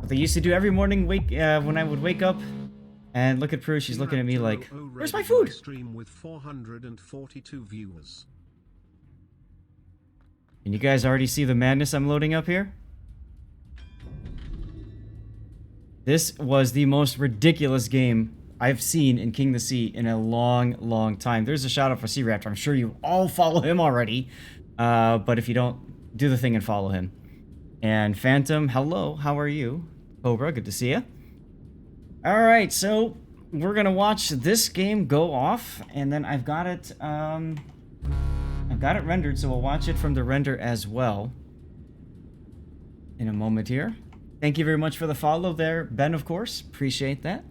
They used to do every morning when I would wake up and look at Prue. She's looking at me like, "Where's my food?" Stream with 442 viewers. And you guys already see the madness I'm loading up here? This was the most ridiculous game I've seen in King the Sea in a long, long time. There's a shout out for Sea Raptor. I'm sure you all follow him already. But if you don't, do the thing and follow him. And Phantom, hello, how are you? Cobra, good to see you. Alright, so we're gonna watch this game go off, and then I've got it rendered, so we'll watch it from the render as well in a moment here. Thank you very much for the follow there, Ben, of course. Appreciate that.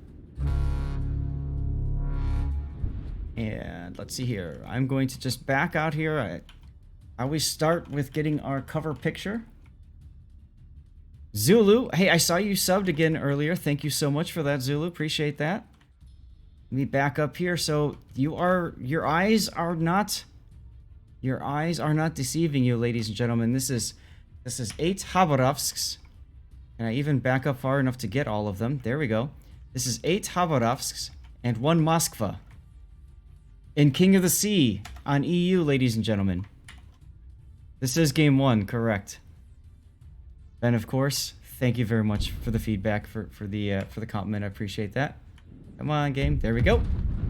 And let's see here. I'm going to just back out here. I always start with getting our cover picture. Zulu, hey, I saw you subbed again earlier. Thank you so much for that, Zulu. Appreciate that. Let me back up here. So your eyes are not deceiving you, ladies and gentlemen. This is 8 Khabarovsks. And I even back up far enough to get all of them. There we go. This is 8 Khabarovsks and 1 Moskva. In King of the Sea on EU, ladies and gentlemen. This is game 1, correct. Ben, of course, thank you very much for the feedback, for the compliment. I appreciate that. Come on, game. There we go.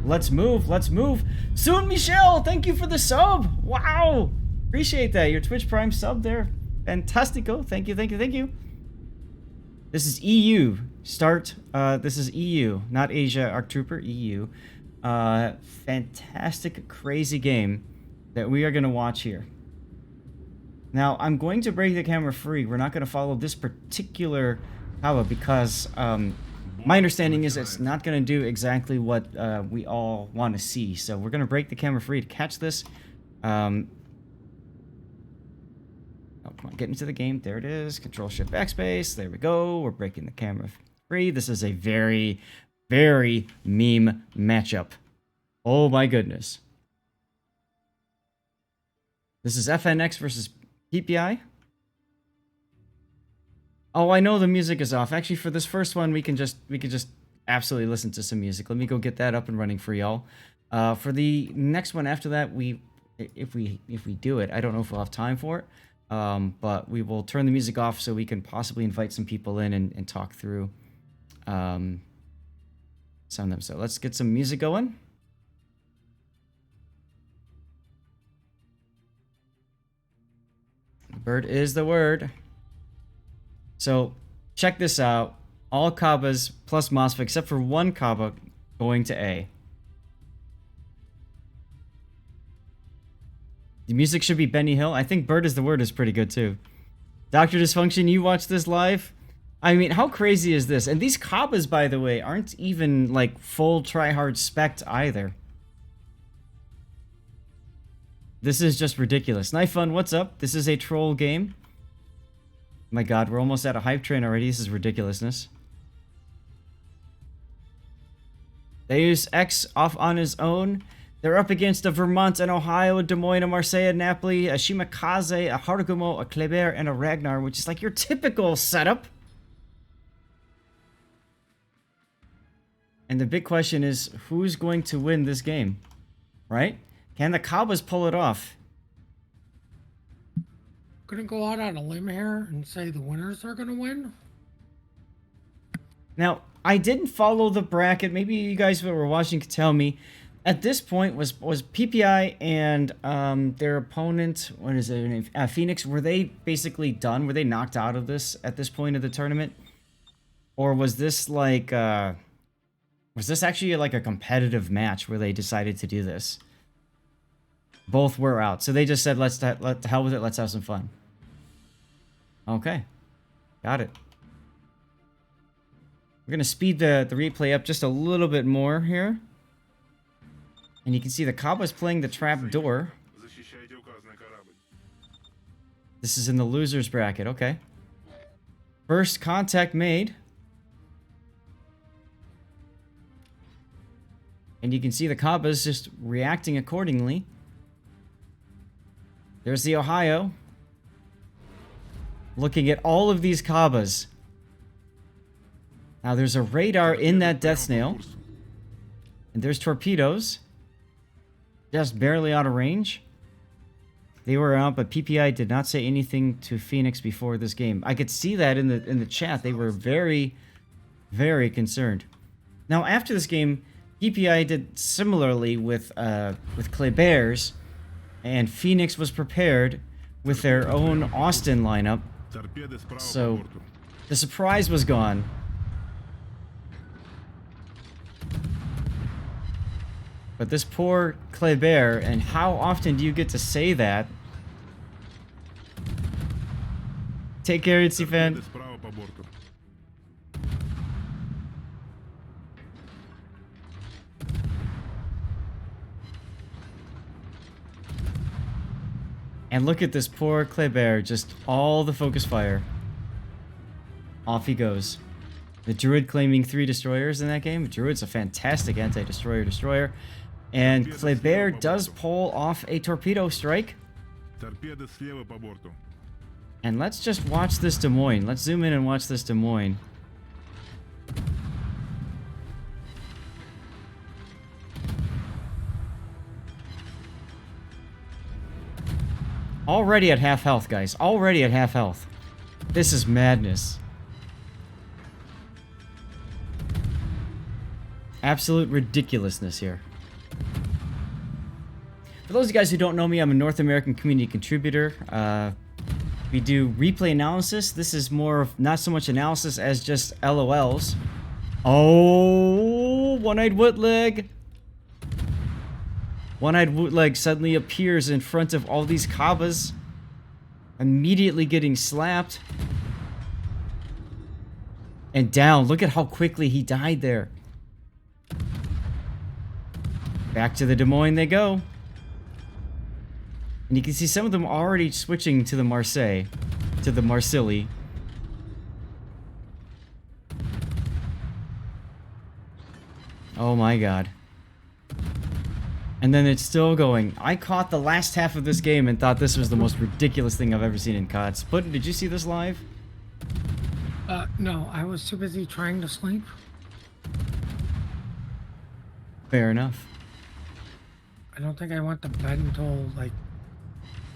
Let's move. Let's move. Soon, Michelle, thank you for the sub. Wow. Appreciate that. Your Twitch Prime sub there. Fantastico. Thank you, thank you, thank you. This is EU. This is EU, not Asia Arc Trooper, EU. Fantastic, crazy game that we are going to watch here. Now, I'm going to break the camera free. We're not going to follow this particular Khaba because my understanding is it's not going to do exactly what we all want to see. So we're going to break the camera free to catch this. Oh, come on, get into the game. There it is. Control-Shift backspace. There we go. We're breaking the camera free. This is a very, very meme matchup. Oh my goodness. This is FNX versus PPEYE. Oh, I know the music is off. Actually, for this first one, we can just absolutely listen to some music. Let me go get that up and running for y'all. For the next one after that, if we do it, I don't know if we'll have time for it. But we will turn the music off so we can possibly invite some people in and talk through some of them. So let's get some music going. Bird is the word. So check this out. All Khabas plus Moskva except for 1 Khaba going to A. The music should be Benny Hill. I think Bird is the word is pretty good too. Dr. Dysfunction, you watch this live? I mean, how crazy is this? And these Khabas, by the way, aren't even like full tryhard spec'd either. This is just ridiculous. Knife Fun, what's up? This is a troll game. My god, we're almost at a hype train already. This is ridiculousness. They use X off on his own. They're up against a Vermont and Ohio, a Des Moines, a Marseille, a Napoli, a Shimakaze, a Harugumo, a Kleber, and a Ragnar, which is like your typical setup. And the big question is, who's going to win this game? Right? Can the Khabas pull it off? Gonna go out on a limb here and say the winners are gonna win? Now, I didn't follow the bracket. Maybe you guys who were watching could tell me. At this point, was PPEYE and their opponent, what is their name? Phoenix, were they basically done? Were they knocked out of this at this point of the tournament? Or was this like, was this actually like a competitive match where they decided to do this? Both were out. So they just said, let the hell with it, let's have some fun. Okay. Got it. We're going to speed the replay up just a little bit more here. And you can see the Khaba's playing the trap door. This is in the losers bracket, okay. First contact made. And you can see the Khaba's just reacting accordingly. There's the Ohio. Looking at all of these Khabas. Now there's a radar in that death snail. And there's torpedoes. Just barely out of range. They were out, but PPEYE did not say anything to FNX before this game. I could see that in the chat. They were very, very concerned. Now after this game, PPEYE did similarly with Kleber's, and FNX was prepared with their own Austin lineup. So the surprise was gone. But this poor Kleber, and how often do you get to say that? Take care, Itsy fan. And look at this poor Kleber, just all the focus fire. Off he goes. The Druid claiming 3 destroyers in that game. Druid's a fantastic anti-destroyer destroyer. And Kleber does pull off a torpedo strike. And let's just watch this Des Moines. Let's zoom in and watch this Des Moines. Already at half health, guys. Already at half health. This is madness. Absolute ridiculousness here. For those of you guys who don't know me, I'm a North American community contributor. We do replay analysis. This is more of not so much analysis as just LOLs. Oh, one-eyed Wootleg. One-eyed Wootleg suddenly appears in front of all these Khabas, immediately getting slapped. And down. Look at how quickly he died there. Back to the Des Moines they go. And you can see some of them already switching to the Marseille. To the Marsilli. Oh my god. And then it's still going. I caught the last half of this game and thought this was the most ridiculous thing I've ever seen in Kots. But did you see this live? No, I was too busy trying to sleep. Fair enough. I don't think I went to bed until like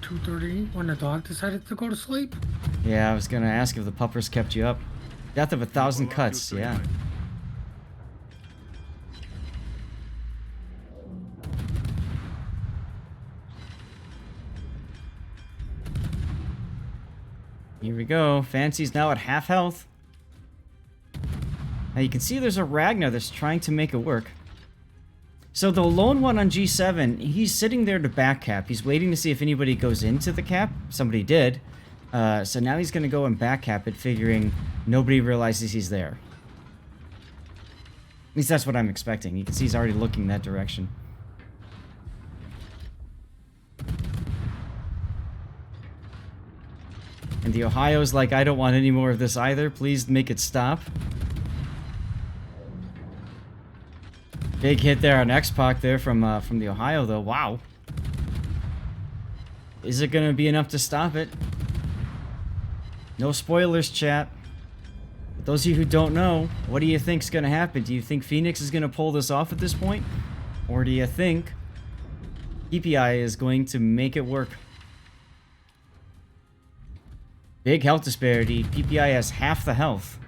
2:30 when the dog decided to go to sleep. Yeah, I was gonna ask if the puppers kept you up. Death of 1,000 cuts, yeah. Here we go. Fancy's now at half health. Now you can see there's a Ragnar that's trying to make it work. So the lone one on G7, he's sitting there to back cap. He's waiting to see if anybody goes into the cap. Somebody did. So now he's going to go and back cap it, figuring nobody realizes he's there. At least that's what I'm expecting. You can see he's already looking that direction. And the Ohio's like, I don't want any more of this either. Please make it stop. Big hit there on X-Pac there from the Ohio, though. Wow. Is it going to be enough to stop it? No spoilers, chat. But those of you who don't know, what do you think's going to happen? Do you think FNX is going to pull this off at this point? Or do you think PPEYE is going to make it work? Big health disparity. PPEYE has half the health.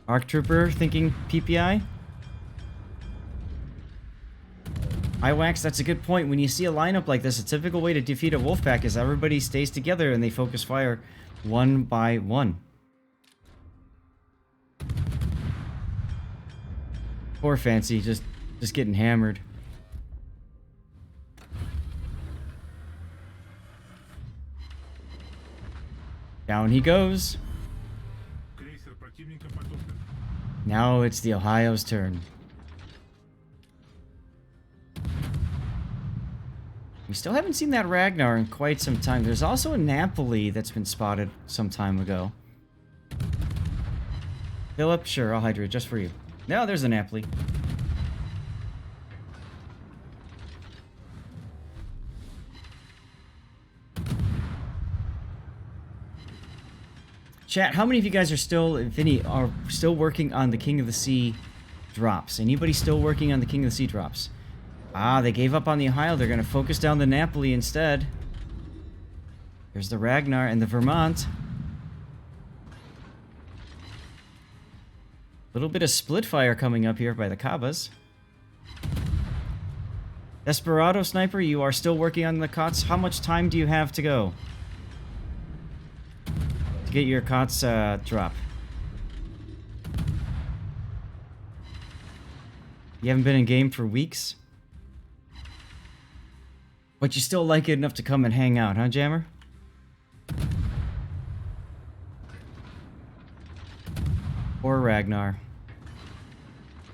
Arc Trooper thinking PPEYE? Iwax, that's a good point. When you see a lineup like this, a typical way to defeat a Wolfpack is everybody stays together and they focus fire one by one. Poor Fancy, just getting hammered. Down he goes. Now it's the Ohio's turn. We still haven't seen that Ragnar in quite some time. There's also a Napoli that's been spotted some time ago. Philip, sure, I'll hydrate just for you. No, there's a Napoli. Chat, how many of you guys are still, if any, are still working on the King of the Sea drops? Anybody still working on the King of the Sea drops? Ah, they gave up on the Ohio. They're going to focus down the Napoli instead. There's the Ragnar and the Vermont. A little bit of split fire coming up here by the Khabas. Desperado Sniper, you are still working on the Kots. How much time do you have to go to get your Kots drop? You haven't been in game for weeks? But you still like it enough to come and hang out, huh, Jammer? Or Ragnar.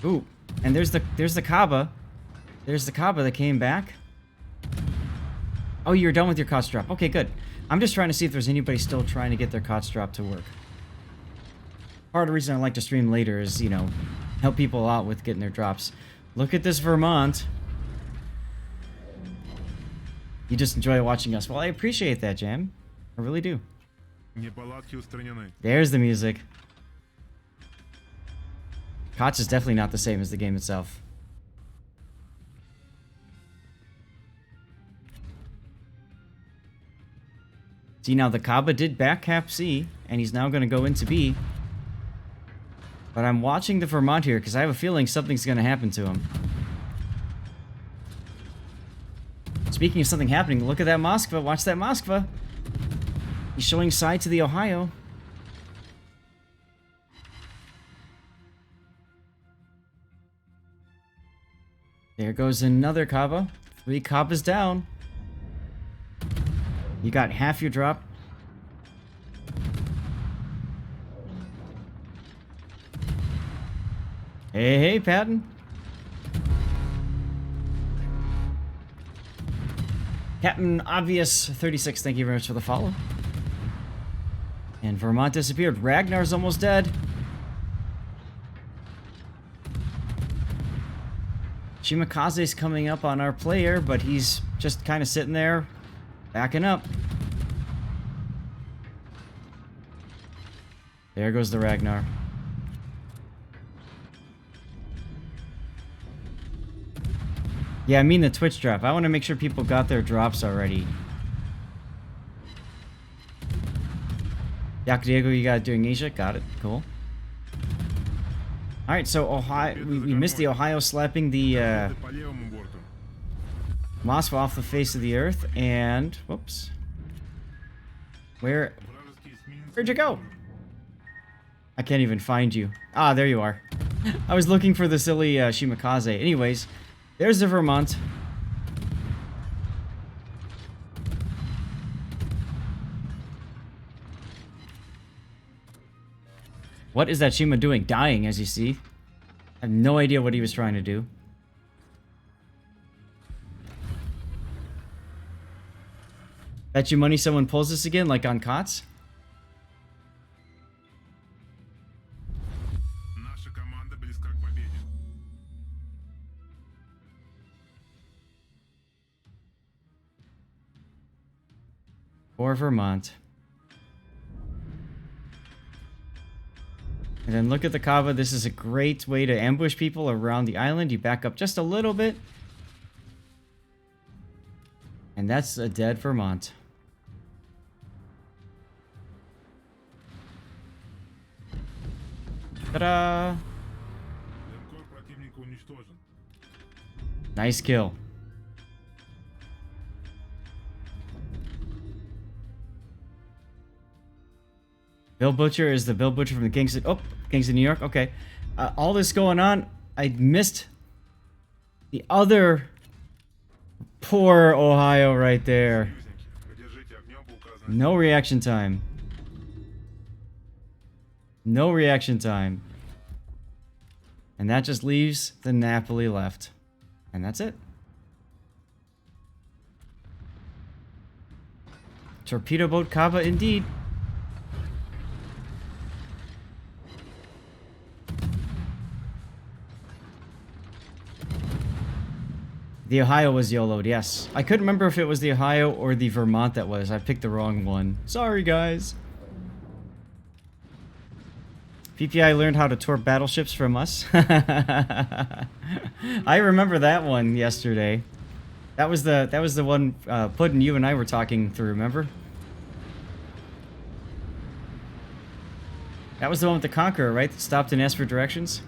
Ooh, and there's the Khaba. There's the Khaba that came back. Oh, you're done with your Kots drop. Okay, good. I'm just trying to see if there's anybody still trying to get their Kots drop to work. Part of the reason I like to stream later is, you know, help people out with getting their drops. Look at this Vermont. You just enjoy watching us. Well, I appreciate that, Jam. I really do. There's the music. Kots is definitely not the same as the game itself. See, now the Khaba did back cap C, and he's now going to go into B. But I'm watching the Vermont here, because I have a feeling something's going to happen to him. Speaking of something happening, look at that Moskva. Watch that Moskva. He's showing side to the Ohio. There goes another Khaba. 3 Khabas down. You got half your drop. Hey, Patton. Captain Obvious 36, thank you very much for the follow. And Vermont disappeared. Ragnar's almost dead. Shimakaze's coming up on our player, but he's just kind of sitting there, backing up. There goes the Ragnar. Yeah, I mean the Twitch drop. I want to make sure people got their drops already. Yak Diego, you got it doing Asia? Got it. Cool. Alright, so Ohio, we missed the Ohio slapping the Moskva off the face of the earth, and whoops. Where'd you go? I can't even find you. Ah, there you are. I was looking for the silly Shimakaze. Anyways, there's the Vermont. What is that Shima doing? Dying, as you see. I have no idea what he was trying to do. Bet you money someone pulls this again, like on Kots? Or Vermont. And then look at the Khaba. This is a great way to ambush people around the island. You back up just a little bit. And that's a dead Vermont. Ta-da! Nice kill. Bill Butcher is the Bill Butcher from the Kings of... Oh, Kings of New York. Okay. All this going on. I missed the other poor Ohio right there. No reaction time. No reaction time. And that just leaves the Napoli left. And that's it. Torpedo boat Khaba indeed. The Ohio was YOLO'd, yes. I couldn't remember if it was the Ohio or the Vermont that was. I picked the wrong one. Sorry, guys. PPEYE learned how to tour battleships from us. I remember that one yesterday. That was the one Puddin' you and I were talking through, remember? That was the one with the Conqueror, right? That stopped and asked for directions?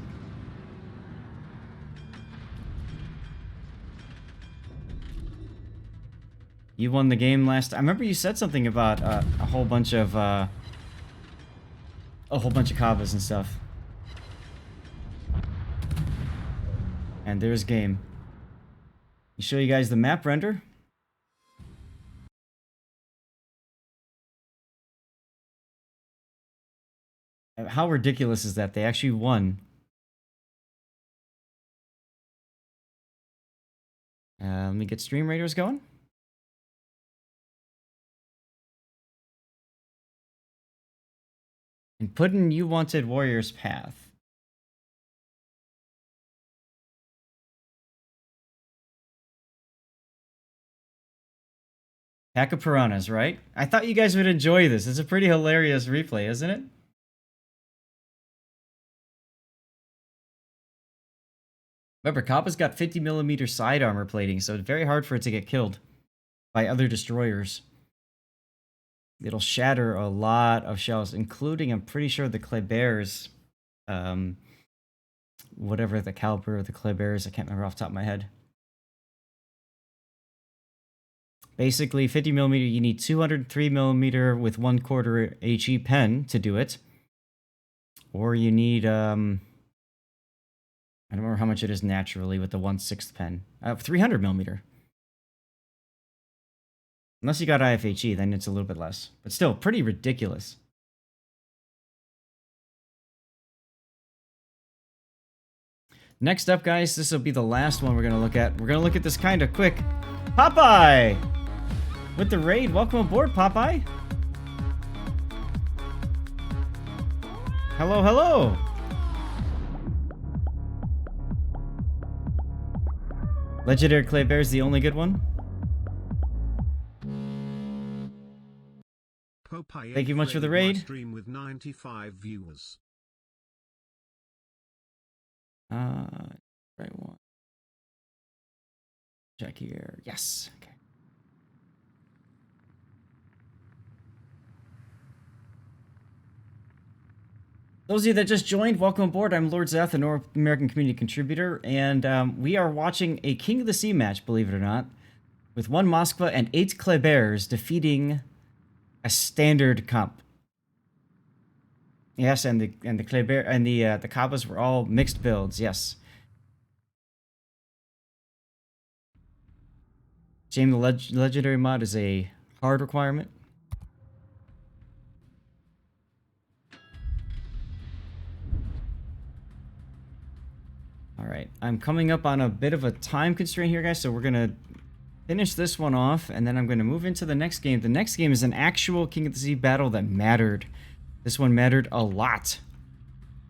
You won the game last... I remember you said something about a whole bunch of Khabas and stuff. And there's game. I'll show you guys the map render. How ridiculous is that? They actually won. Let me get stream radars going. And Puddin', you wanted Warrior's Path. Pack of piranhas, right? I thought you guys would enjoy this. It's a pretty hilarious replay, isn't it? Remember, Khaba's got 50mm side armor plating, so it's very hard for it to get killed by other destroyers. It'll shatter a lot of shells, including, I'm pretty sure, the Kleber's, whatever the caliber of the Kleber's, I can't remember off the top of my head. Basically, 50mm, you need 203mm with 1/4 HE pen to do it. Or you need, I don't remember how much it is naturally with the 1/6 pen. 300mm. Unless you got IFHE, then it's a little bit less. But still, pretty ridiculous. Next up, guys, this will be the last one we're going to look at. We're going to look at this kind of quick. Popeye! With the raid. Welcome aboard, Popeye. Hello, hello. Legendary Kleber is the only good one. Thank you much for the raid. Stream with 95 viewers. Right one. Check here. Yes. Okay. Those of you that just joined, welcome aboard. I'm Lord Zeth, a North American community contributor, and we are watching a King of the Sea match, believe it or not, with 1 Moskva and 8 Klebers defeating a standard comp. Yes, and the Kleber and the Khabas were all mixed builds. Yes. Shame the legendary mod is a hard requirement. All right, I'm coming up on a bit of a time constraint here, guys, so we're gonna finish this one off, and then I'm going to move into the next game. The next game is an actual King of the Sea battle that mattered. This one mattered a lot.